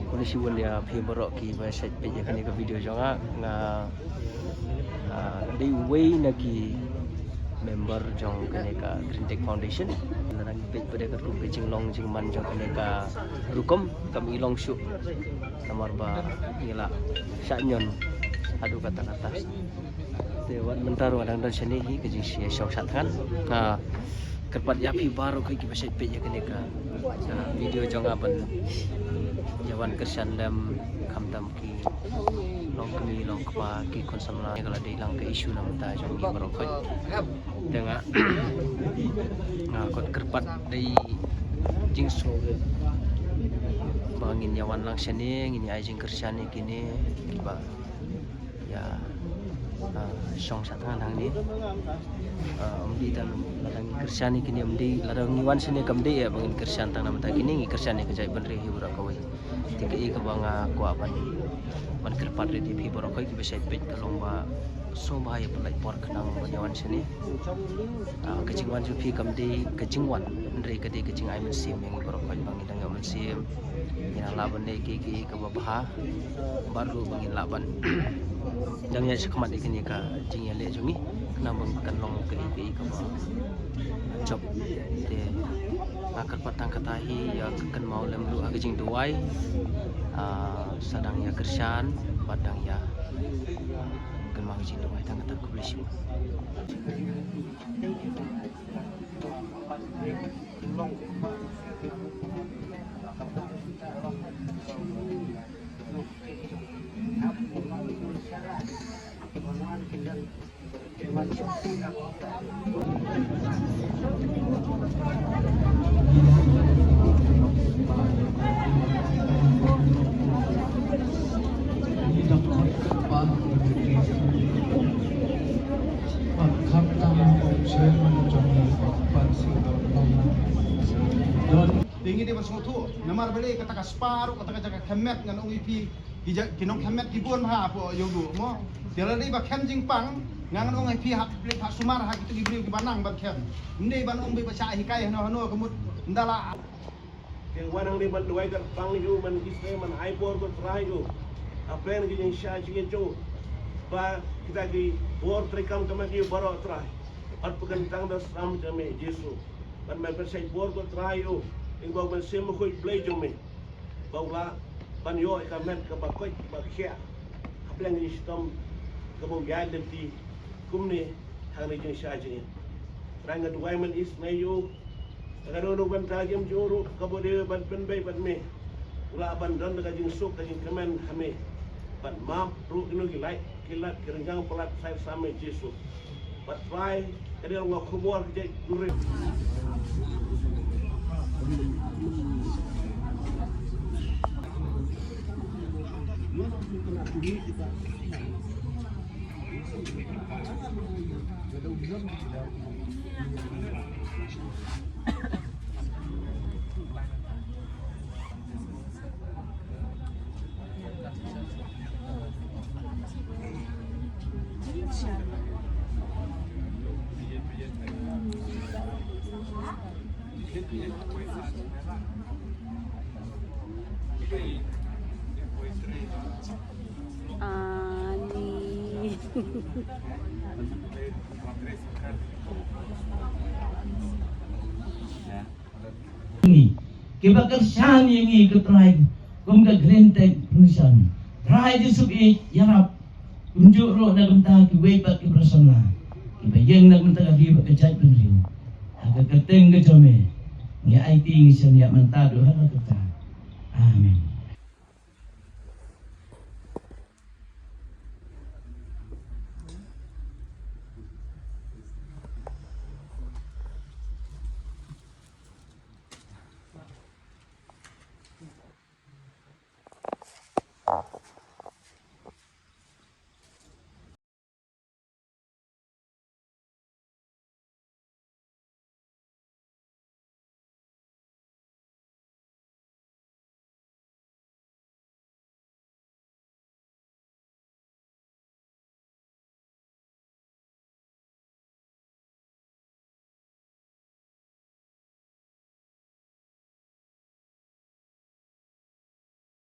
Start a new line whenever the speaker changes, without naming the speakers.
polisi wala phiborok ki ba set pe kani ka video jonga nga di way nagi member jong kani ka Green Tech Foundation larang pe pada ka rup jing long jing man jong kani ka rukom kami long syu nomor ba ngila syanyon adu kata-kata dewan mentar wadang dan seni hi ke jing sia syau satkan kerpat ya phi baru kai ki baset pe kani ka video jong aban jawan kersan dalam kamtam ki long kami long kapa ki konsamla kalau ada hilang ke isu nama ta jong ki barokoi dengan kot kerpat dari jingso bangin jawan lang seni ini ajing kersan ni kini kiba ya song satangan hang ni umdi dan ladang kersan ni kini umdi ladang niwan seni kamdi ya bangin kersan tang nama ta kini ngi kersan ni kejai benri hibura kawai tiga i kabanga ko aban man kerpat re di borokoi ki besait pet kalong ba so bahaya pelai por kenang banyawan sini kecingwan ju phi kamdi kecingwan ndre kadi kecing ai mensim yang borokoi bangin dang mensim ina laban ne ki ka baha baru bangin laban dang ya sekmat ikini ka jing ya le jungi kenang bang kanlong ke ka ba job de akar patang katahi ya kan mau lemlu agajing duai sadang ya kersan padang ya kan mau agajing duai tang kata kublis
Tinggi dia masuk tu, namar balik kata kasparu kata jaga kemet dengan UIP, kinong kemet kibun ha apa yogu mo. Dia lagi bak kem jingpang, ngangan UIP hak beli hak sumar hak itu dibeli ke banang bak kem. Ini ban beli baca hikai hano kemud ndala.
Yang wanang di ban duai kan pang ju man isne man aipor ko try ju. Apa yang kita sya sing jo. Ba kita di bor trikam kama ki baro try. At pekan tang das ram jame Jesu. Ban mai persai bor ko try ju. Ingbaw man sem ko play jo me. Bawla ban yo ka men ka ba ko ba kya. Apa yang istom ka bo ya denti kumni hang ni jing sya jing. Ranga duai man isne ju. Kalau orang tajam juru, kemudian ban penbay ban me, ulah ban dan kajing suk kajing kemen hame, ban map ru inu gilai kilat kerengang pelat saya sama Yesus, ban try jadi orang kubur kerja duri.
Kiba kersan yang ikut try kum ke Green Tech Foundation try disuk yarap unjuk ro na benta ki we pak ki persona kiba yang na benta ki ba kecai penrin aga keteng ke jome ni IT ngi sen ya mentado ha kata amin.